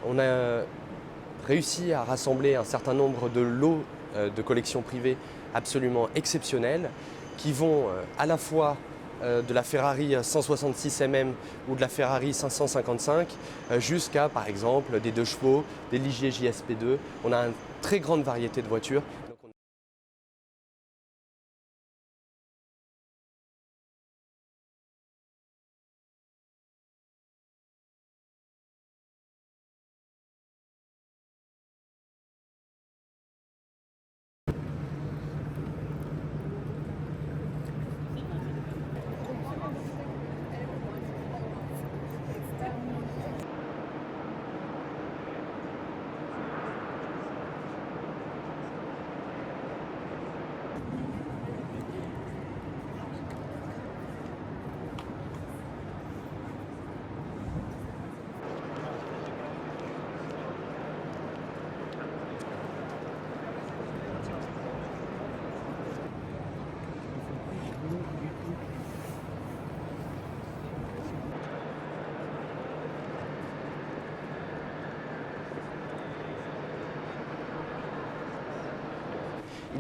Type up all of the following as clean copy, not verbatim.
On a réussi à rassembler un certain nombre de lots de collections privées absolument exceptionnels qui vont à la fois de la Ferrari 166 mm ou de la Ferrari 555 jusqu'à par exemple des 2 chevaux, des Ligier JSP2. On a une très grande variété de voitures.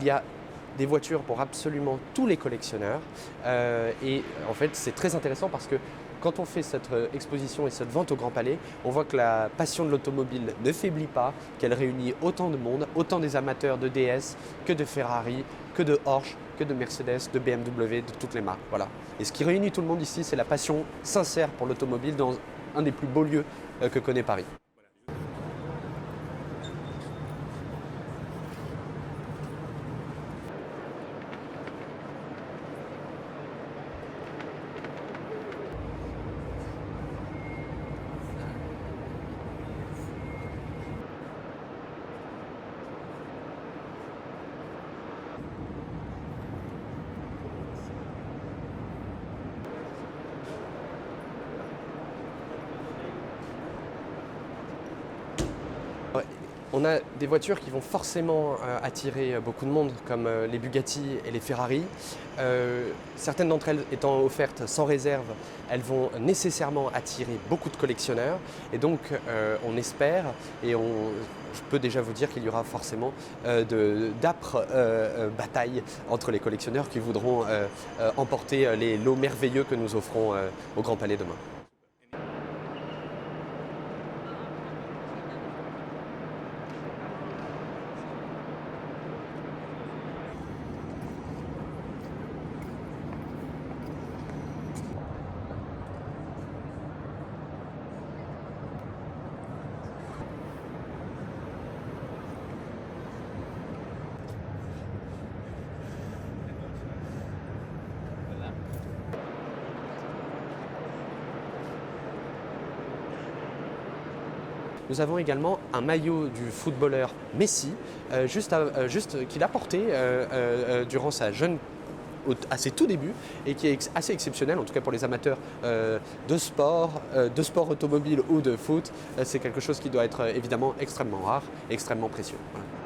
Il y a des voitures pour absolument tous les collectionneurs et en fait c'est très intéressant parce que quand on fait cette exposition et cette vente au Grand Palais, on voit que la passion de l'automobile ne faiblit pas, qu'elle réunit autant de monde, autant des amateurs de DS que de Ferrari, que de Porsche, que de Mercedes, de BMW, de toutes les marques. Voilà. Et ce qui réunit tout le monde ici, c'est la passion sincère pour l'automobile dans un des plus beaux lieux que connaît Paris. Ouais. On a des voitures qui vont forcément attirer beaucoup de monde, comme les Bugatti et les Ferrari. Certaines d'entre elles étant offertes sans réserve, elles vont nécessairement attirer beaucoup de collectionneurs. Et donc on espère, et je peux déjà vous dire qu'il y aura forcément d'âpres batailles entre les collectionneurs qui voudront emporter les lots merveilleux que nous offrons au Grand Palais demain. Nous avons également un maillot du footballeur Messi, qu'il a porté durant sa à ses tout débuts et qui est assez exceptionnel, en tout cas pour les amateurs de sport automobile ou de foot. C'est quelque chose qui doit être évidemment extrêmement rare et extrêmement précieux. Voilà.